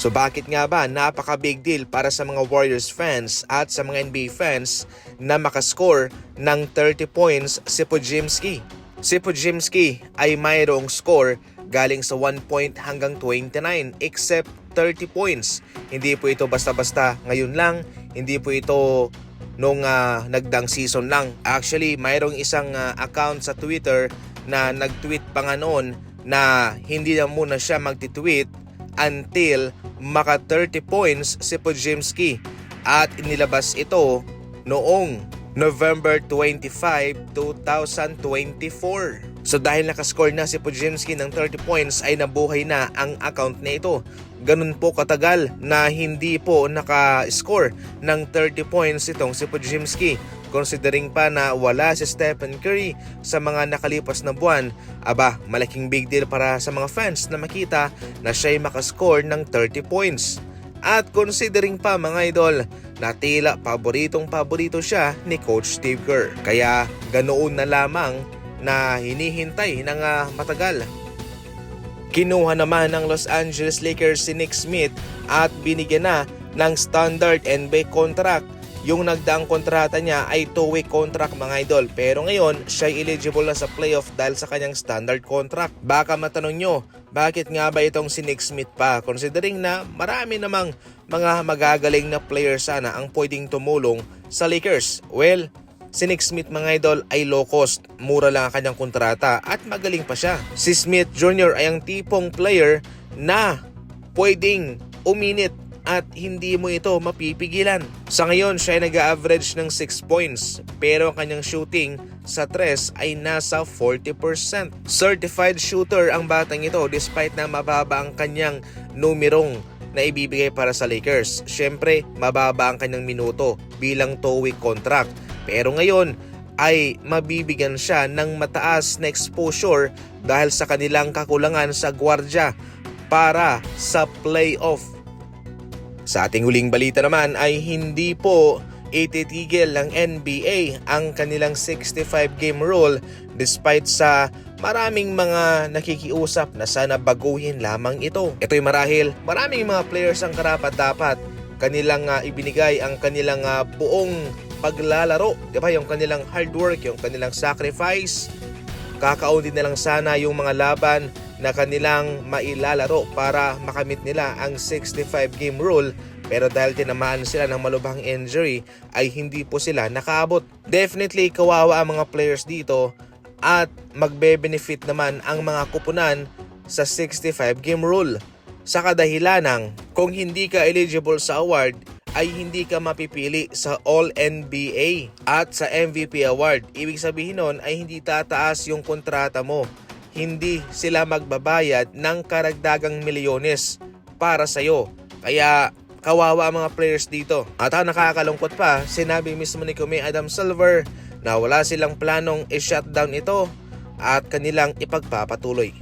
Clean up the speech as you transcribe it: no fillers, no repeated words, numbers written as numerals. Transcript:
So bakit nga ba napaka-big deal para sa mga Warriors fans at sa mga NBA fans na makascore ng 30 points si Podziemski? Si Podziemski ay mayroong score galing sa 1 point hanggang 29 except 30 points. Hindi po ito basta-basta ngayon lang, hindi po ito nung nagdang season lang. Actually, mayroong isang account sa Twitter na nag-tweet pa nga noon na hindi na muna siya magti-tweet until maka 30 points si Podziemski, at inilabas ito noong November 25, 2024. So dahil nakascore na si Podziemski ng 30 points ay nabuhay na ang account na ito. Ganun po katagal na hindi po naka-score ng 30 points itong si Podziemski. Considering pa na wala si Stephen Curry sa mga nakalipas na buwan, malaking big deal para sa mga fans na makita na siya'y makascore ng 30 points. At considering pa mga idol na tila paborito siya ni Coach Steve Kerr. Kaya ganoon na lamang na hinihintay ng matagal. Kinuha naman ng Los Angeles Lakers si Nick Smith at binigyan na ng standard NBA contract. Yung nagdaang kontrata niya ay 2-week contract mga idol, pero ngayon siya eligible na sa playoff dahil sa kanyang standard contract. Baka matanong nyo, bakit nga ba itong si Nick Smith pa? Considering na marami namang mga magagaling na player sana ang pwedeng tumulong sa Lakers. Well, si Nick Smith mga idol ay low cost, mura lang ang kanyang kontrata at magaling pa siya. Si Smith Jr. ay ang tipong player na pwedeng uminit at hindi mo ito mapipigilan. Sa ngayon, siya ay nag-average ng 6 points pero ang kanyang shooting sa 3 ay nasa 40%. Certified shooter ang batang ito despite na mababa ang kanyang numerong na ibibigay para sa Lakers. Siyempre, mababa ang kanyang minuto bilang 2-week contract. Pero ngayon ay mabibigyan siya ng mataas na exposure dahil sa kanilang kakulangan sa gwardya para sa playoff. Sa ating huling balita naman ay hindi po ititigil ng NBA ang kanilang 65-game rule despite sa maraming mga nakikiusap na sana baguhin lamang ito. Ito'y marahil maraming mga players ang karapat-dapat kanilang ibinigay ang kanilang buong paglalaro, di ba? Yung kanilang hard work, yung kanilang sacrifice. Kakaunti na lang sana yung mga laban na kanilang mailalaro para makamit nila ang 65-game rule, pero dahil tinamaan sila ng malubhang injury ay hindi po sila nakaabot. Definitely kawawa ang mga players dito at magbe-benefit naman ang mga kupunan sa 65-game rule. Sa kadahilanang kung hindi ka eligible sa award ay hindi ka mapipili sa All-NBA at sa MVP award. Ibig sabihin nun ay hindi tataas yung kontrata mo. Hindi sila magbabayad ng karagdagang milyones para sa'yo. Kaya kawawa ang mga players dito. At ang nakakalungkot pa, sinabi mismo ni Kumi Adam Silver na wala silang planong i-shutdown ito at kanilang ipagpapatuloy.